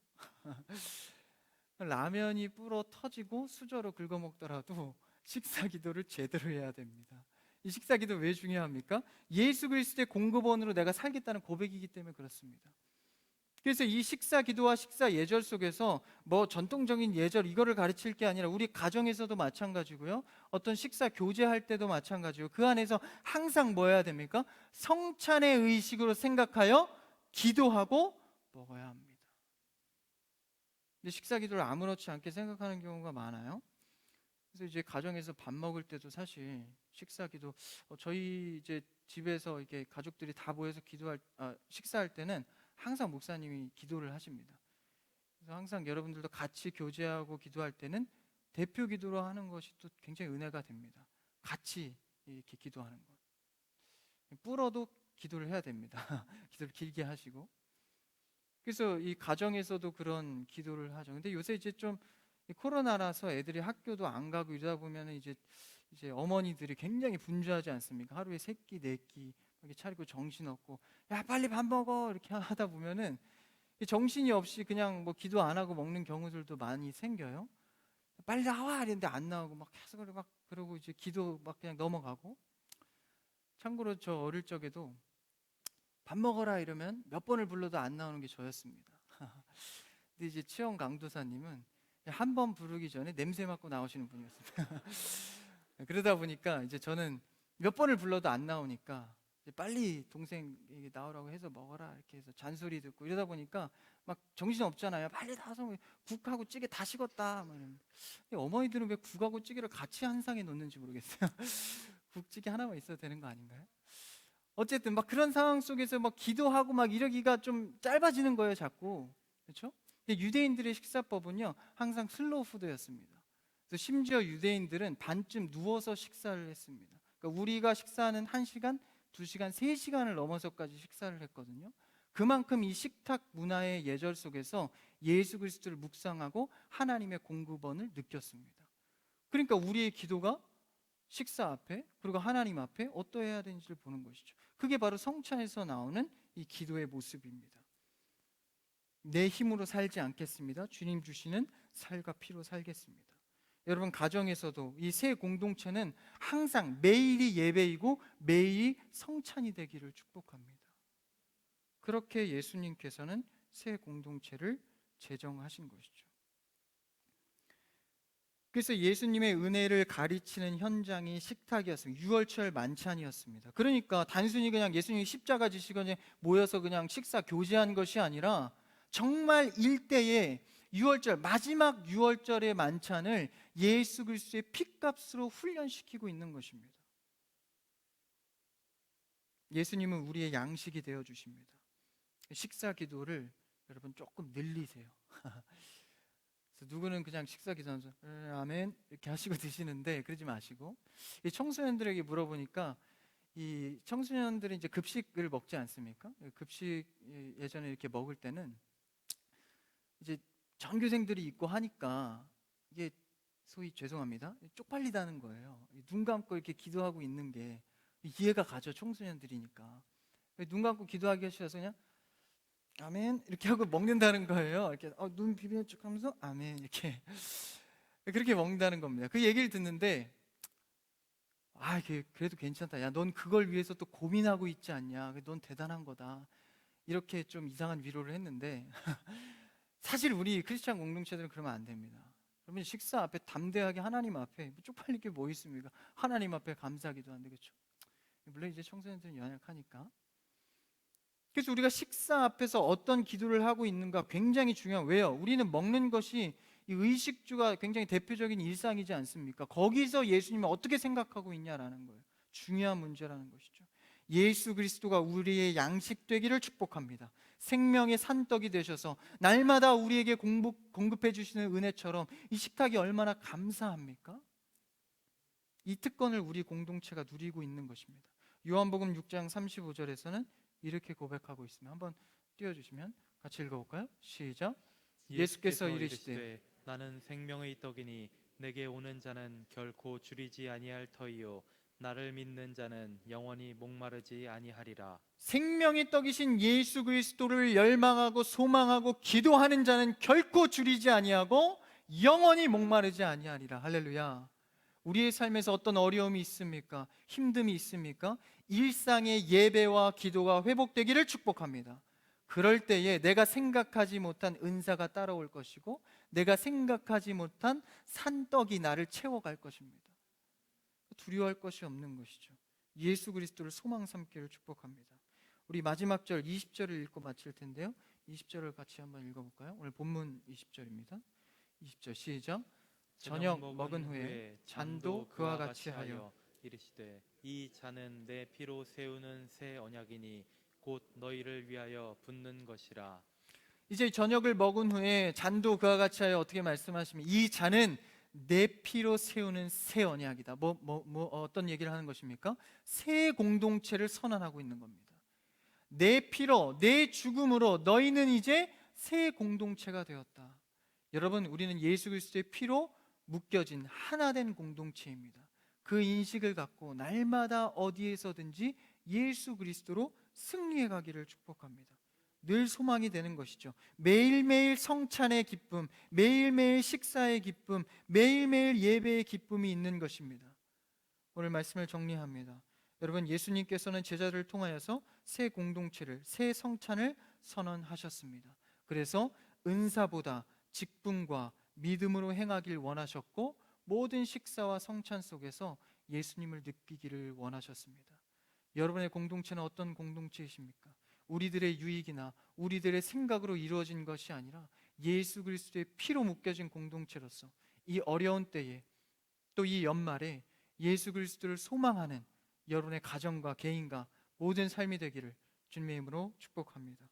라면이 불어 터지고 수저로 긁어 먹더라도 식사 기도를 제대로 해야 됩니다. 이 식사 기도 왜 중요합니까? 예수 그리스도의 공급원으로 내가 살겠다는 고백이기 때문에 그렇습니다. 그래서 이 식사 기도와 식사 예절 속에서 뭐 전통적인 예절 이거를 가르칠 게 아니라 우리 가정에서도 마찬가지고요. 어떤 식사 교제할 때도 마찬가지고 그 안에서 항상 뭐 해야 됩니까? 성찬의 의식으로 생각하여 기도하고 먹어야 합니다. 근데 식사 기도를 아무렇지 않게 생각하는 경우가 많아요. 그래서 이제 가정에서 밥 먹을 때도 사실 식사 기도, 저희 이제 집에서 이렇게 가족들이 다 모여서 식사할 때는 항상 목사님이 기도를 하십니다. 그래서 항상 여러분들도 같이 교제하고 기도할 때는 대표 기도로 하는 것이 또 굉장히 은혜가 됩니다. 같이 이렇게 기도하는 것. 불어도 기도를 해야 됩니다. 기도를 길게 하시고. 그래서 이 가정에서도 그런 기도를 하죠. 근데 요새 이제 좀 코로나라서 애들이 학교도 안 가고 이러다 보면 이제 어머니들이 굉장히 분주하지 않습니까? 하루에 3끼, 4끼 이렇게 차리고 정신없고, 야 빨리 밥 먹어 이렇게 하다 보면은 정신이 없이 그냥 뭐 기도 안 하고 먹는 경우들도 많이 생겨요. 빨리 나와 이랬는데 안 나오고 막 계속 막 그러고 이제 기도 막 그냥 넘어가고. 참고로 저 어릴 적에도 밥 먹어라 이러면 몇 번을 불러도 안 나오는 게 저였습니다. 근데 이제 치영 강도사님은 한 번 부르기 전에 냄새 맡고 나오시는 분이었습니다. 그러다 보니까 이제 저는 몇 번을 불러도 안 나오니까 이제 빨리 동생 나오라고 해서 먹어라 이렇게 해서 잔소리 듣고 이러다 보니까 막 정신 없잖아요. 빨리 나와서 국하고 찌개 다 식었다. 막 이러면. 어머니들은 왜 국하고 찌개를 같이 한 상에 놓는지 모르겠어요. 국찌개 하나만 있어도 되는 거 아닌가요? 어쨌든 막 그런 상황 속에서 막 기도하고 막 이러기가 좀 짧아지는 거예요, 자꾸. 그렇죠? 근데 유대인들의 식사법은요, 항상 슬로우 푸드였습니다. 그래서 심지어 유대인들은 반쯤 누워서 식사를 했습니다. 그러니까 우리가 식사하는 1시간, 2시간, 3시간을 넘어서까지 식사를 했거든요. 그만큼 이 식탁 문화의 예절 속에서 예수 그리스도를 묵상하고 하나님의 공급원을 느꼈습니다. 그러니까 우리의 기도가 식사 앞에 그리고 하나님 앞에 어떠해야 되는지를 보는 것이죠. 그게 바로 성찬에서 나오는 이 기도의 모습입니다. 내 힘으로 살지 않겠습니다. 주님 주시는 살과 피로 살겠습니다. 여러분 가정에서도 이 새 공동체는 항상 매일이 예배이고 매일이 성찬이 되기를 축복합니다. 그렇게 예수님께서는 새 공동체를 제정하신 것이죠. 그래서 예수님의 은혜를 가르치는 현장이 식탁이었습니다. 유월절 만찬이었습니다. 그러니까 단순히 그냥 예수님이 십자가 지시고 모여서 그냥 식사 교제한 것이 아니라 정말 일대의 유월절, 마지막 유월절의 만찬을 예수 그리스도의 피값으로 훈련시키고 있는 것입니다. 예수님은 우리의 양식이 되어 주십니다. 식사 기도를 여러분 조금 늘리세요. 누구는 그냥 식사 기도하면서 아멘 이렇게 하시고 드시는데 그러지 마시고, 이 청소년들에게 물어보니까 이 청소년들이 이제 급식을 먹지 않습니까? 급식 예전에 이렇게 먹을 때는 이제 전교생들이 있고 하니까 이게 소위 죄송합니다 쪽팔리다는 거예요. 눈 감고 이렇게 기도하고 있는 게 이해가 가죠. 청소년들이니까 눈 감고 기도하기 싫어서 그냥 아멘 이렇게 하고 먹는다는 거예요. 이렇게 눈 비비면 쭉 하면서 아멘 이렇게 그렇게 먹는다는 겁니다. 그 얘기를 듣는데 그래도 괜찮다. 야, 넌 그걸 위해서 또 고민하고 있지 않냐. 넌 대단한 거다. 이렇게 좀 이상한 위로를 했는데 사실 우리 크리스찬 공동체들은 그러면 안 됩니다. 그러면 식사 앞에 담대하게 하나님 앞에 쪽팔릴 게 뭐 있습니까? 하나님 앞에 감사하기도 한데 그렇죠? 물론 이제 청소년들은 연약하니까. 그래서 우리가 식사 앞에서 어떤 기도를 하고 있는가 굉장히 중요해요. 왜요? 우리는 먹는 것이 이 의식주가 굉장히 대표적인 일상이지 않습니까? 거기서 예수님이 어떻게 생각하고 있냐라는 거예요. 중요한 문제라는 것이죠. 예수 그리스도가 우리의 양식 되기를 축복합니다. 생명의 산떡이 되셔서 날마다 우리에게 공급해 주시는 은혜처럼 이 식탁이 얼마나 감사합니까? 이 특권을 우리 공동체가 누리고 있는 것입니다. 요한복음 6장 35절에서는 이렇게 고백하고 있습니다. 한번 띄워주시면 같이 읽어볼까요? 시작. 예수께서 이르시되 나는 생명의 떡이니 내게 오는 자는 결코 줄이지 아니할 터이요 나를 믿는 자는 영원히 목마르지 아니하리라. 생명의 떡이신 예수 그리스도를 열망하고 소망하고 기도하는 자는 결코 줄이지 아니하고 영원히 목마르지 아니하리라. 할렐루야. 우리의 삶에서 어떤 어려움이 있습니까? 힘듦이 있습니까? 일상의 예배와 기도가 회복되기를 축복합니다. 그럴 때에 내가 생각하지 못한 은사가 따라올 것이고 내가 생각하지 못한 산떡이 나를 채워갈 것입니다. 두려워할 것이 없는 것이죠. 예수 그리스도를 소망 삼기를 축복합니다. 우리 마지막 절 20절을 읽고 마칠 텐데요. 20절을 같이 한번 읽어볼까요? 오늘 본문 20절입니다. 20절 시작. 저녁 먹은 후에 잔도 그와 같이 하여 이르시되 이 잔은 내 피로 세우는 새 언약이니 곧 너희를 위하여 붓는 것이라. 이제 저녁을 먹은 후에 잔도 그와 같이 하여 어떻게 말씀하시면 이 잔은 내 피로 세우는 새 언약이다. 어떤 얘기를 하는 것입니까? 새 공동체를 선언하고 있는 겁니다. 내 피로, 내 죽음으로 너희는 이제 새 공동체가 되었다. 여러분, 우리는 예수 그리스도의 피로 묶여진 하나된 공동체입니다. 그 인식을 갖고 날마다 어디에서든지 예수 그리스도로 승리해 가기를 축복합니다. 늘 소망이 되는 것이죠. 매일매일 성찬의 기쁨, 매일매일 식사의 기쁨, 매일매일 예배의 기쁨이 있는 것입니다. 오늘 말씀을 정리합니다. 여러분, 예수님께서는 제자들을 통하여서 새 공동체를, 새 성찬을 선언하셨습니다. 그래서 은사보다 직분과 믿음으로 행하길 원하셨고, 모든 식사와 성찬 속에서 예수님을 느끼기를 원하셨습니다. 여러분의 공동체는 어떤 공동체이십니까? 우리들의 유익이나 우리들의 생각으로 이루어진 것이 아니라 예수 그리스도의 피로 묶여진 공동체로서 이 어려운 때에, 또 이 연말에 예수 그리스도를 소망하는 여러분의 가정과 개인과 모든 삶이 되기를 주님의 이름으로 축복합니다.